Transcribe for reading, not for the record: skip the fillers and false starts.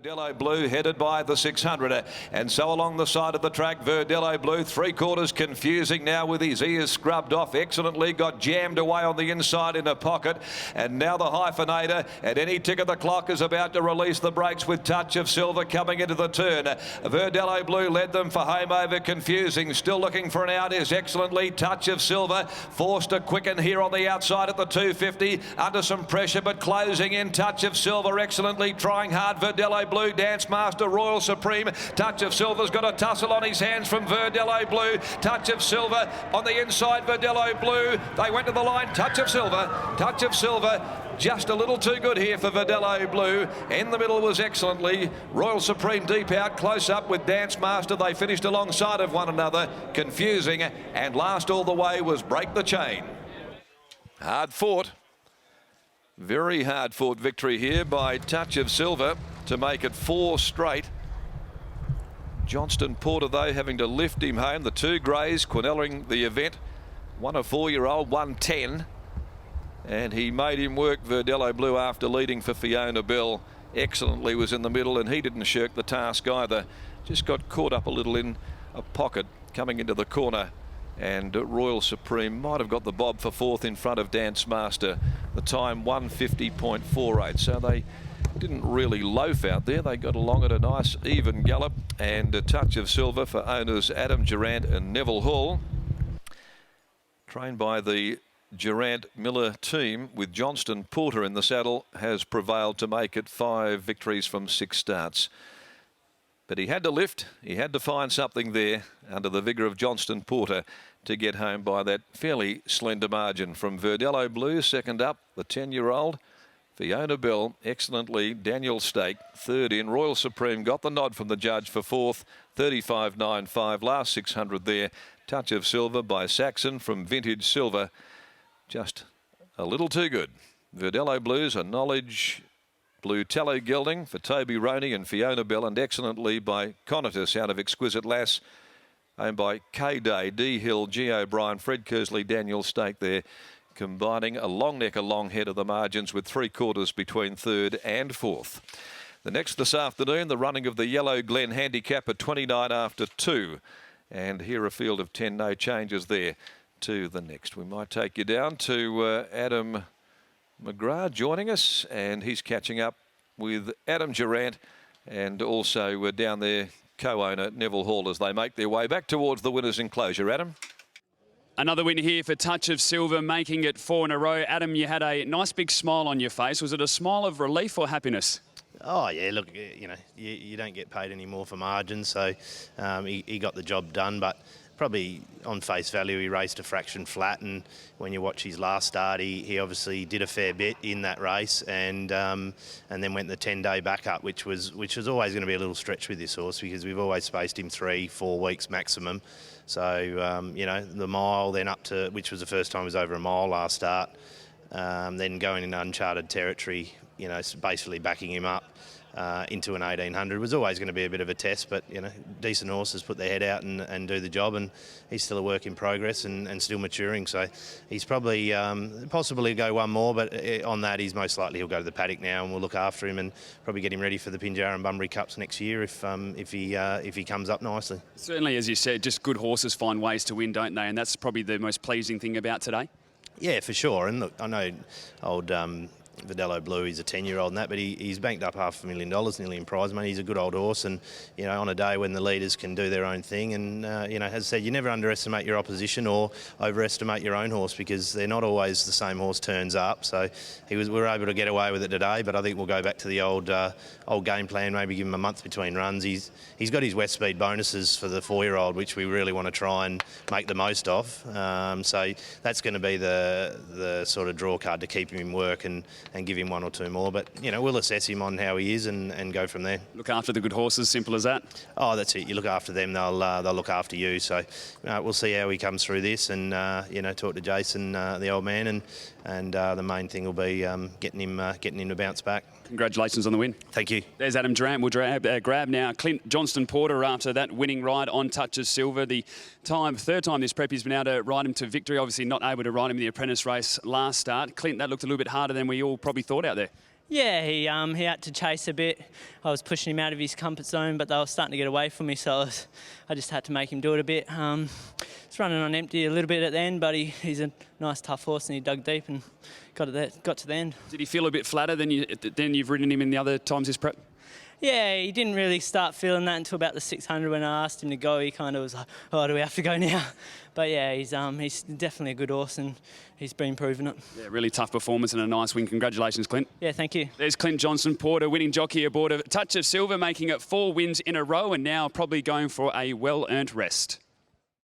Verdelho Blue headed by the 600, and so along the side of the track Verdelho Blue, 3/4 confusing now with his ears scrubbed off excellently, got jammed away on the inside in a pocket, and now the hyphenator at any tick of the clock is about to release the brakes with Touch of Silver coming into the turn. Verdelho Blue led them for home over confusing, still looking for an out is excellently Touch of Silver, forced to quicken here on the outside at the 250 under some pressure but closing in. Touch of Silver excellently trying hard. Verdelho Blue, Dance Master, Royal Supreme. Touch of Silver's got a tussle on his hands from Verdelho Blue. Touch of Silver on the inside, Verdelho Blue. They went to the line. Touch of Silver. Touch of Silver. Just a little too good here for Verdelho Blue. In the middle was excellently Royal Supreme deep out, close up with Dance Master. They finished alongside of one another. Confusing, and last all the way was Break the Chain. Hard fought. Very hard fought victory here by Touch of Silver to make it 4 straight. Johnston Porter, though, having to lift him home. The two greys quinelling the event. One a 4-year-old, 1-10. And he made him work. Verdelho Blue, after leading for Fiona Bell excellently, was in the middle, and he didn't shirk the task either. Just got caught up a little in a pocket coming into the corner. And Royal Supreme might have got the bob for 4th in front of Dance Master. The time 1:50.48. So they didn't really loaf out there. They got along at a nice even gallop. And a Touch of Silver for owners Adam Durant and Neville Hall. Trained by the Durant Miller team with Johnston Porter in the saddle, has prevailed to make it 5 victories from 6 starts. But he had to lift, he had to find something there under the vigour of Johnston Porter to get home by that fairly slender margin. From Verdelho Blue, second up, the 10-year-old. Fiona Bell, excellently. Daniel Stake, 3rd in. Royal Supreme got the nod from the judge for 4th, 35.95. Last 600 there. Touch of Silver by Saxon from Vintage Silver. Just a little too good. Verdelho Blues, a Knowledge Blue tallow gelding for Toby Roney and Fiona Bell, and excellently by Conatus out of Exquisite Lass, owned by K-Day, D Hill, G O'Brien, Fred Kersley, Daniel Stake there, combining a long neck, a long head of the margins with 3/4 between 3rd and 4th. The next this afternoon, the running of the Yellow Glen Handicap at 29 after 2. And here a field of 10, no changes there to the next. We might take you down to Adam McGrath joining us, and he's catching up with Adam Durant and also down there co-owner Neville Hall as they make their way back towards the winner's enclosure. Adam? Another win here for Touch of Silver, making it 4 in a row. Adam, you had a nice big smile on your face. Was it a smile of relief or happiness? Oh, yeah, look, you know, you don't get paid anymore for margins, so he got the job done, but probably on face value he raced a fraction flat, and when you watch his last start he obviously did a fair bit in that race, and then went the 10-day backup, which was always going to be a little stretch with this horse because we've always spaced him 3-4 weeks maximum. So you know, the mile then up to, which was the first time he was over a mile last start, then going into uncharted territory, you know, basically backing him up into an 1800 was always going to be a bit of a test, but you know, decent horses put their head out and do the job, and he's still a work in progress and still maturing, so he's probably possibly go one more, but on that he's most likely he'll go to the paddock now, and we'll look after him and probably get him ready for the Pinjarra and Bunbury Cups next year if he comes up nicely. Certainly, as you said, just good horses find ways to win, don't they? And that's probably the most pleasing thing about today. Yeah, for sure. And look, I know old Verdelho Blue, he's a 10-year-old and that, but he's banked up $500,000 nearly in prize money. He's a good old horse, and you know, on a day when the leaders can do their own thing, and you know, as I said, you never underestimate your opposition or overestimate your own horse, because they're not always the same horse turns up. So we were able to get away with it today, but I think we'll go back to the old game plan, maybe give him a month between runs. He's got his wet speed bonuses for the 4-year-old, which we really want to try and make the most of. So that's going to be the sort of draw card to keep him in work and give him 1 or 2 more, but you know, we'll assess him on how he is and go from there. Look after the good horses, simple as that. Oh, that's it. You look after them, they'll look after you. So we'll see how he comes through this, and you know, talk to Jason, the old man, and the main thing will be getting him to bounce back. Congratulations on the win. Thank you. There's Adam Durant. We'll grab now Clint Johnston Porter after that winning ride on Touch of Silver. The third time this prep he's been able to ride him to victory. Obviously not able to ride him in the apprentice race last start. Clint, that looked a little bit harder than we all probably thought out there. Yeah, he had to chase a bit. I was pushing him out of his comfort zone, but they were starting to get away from me, so I just had to make him do it a bit. It's running on empty a little bit at the end, but he's a nice, tough horse, and he dug deep and got to the end. Did he feel a bit flatter than you've ridden him in the other times this prep? Yeah, he didn't really start feeling that until about the 600 when I asked him to go. He kind of was like, oh, do we have to go now? But yeah, he's definitely a good horse and he's been proving it. Yeah, really tough performance and a nice win. Congratulations, Clint. Yeah, thank you. There's Clint Johnson, Porter, winning jockey aboard a Touch of Silver, making it 4 wins in a row and now probably going for a well-earned rest.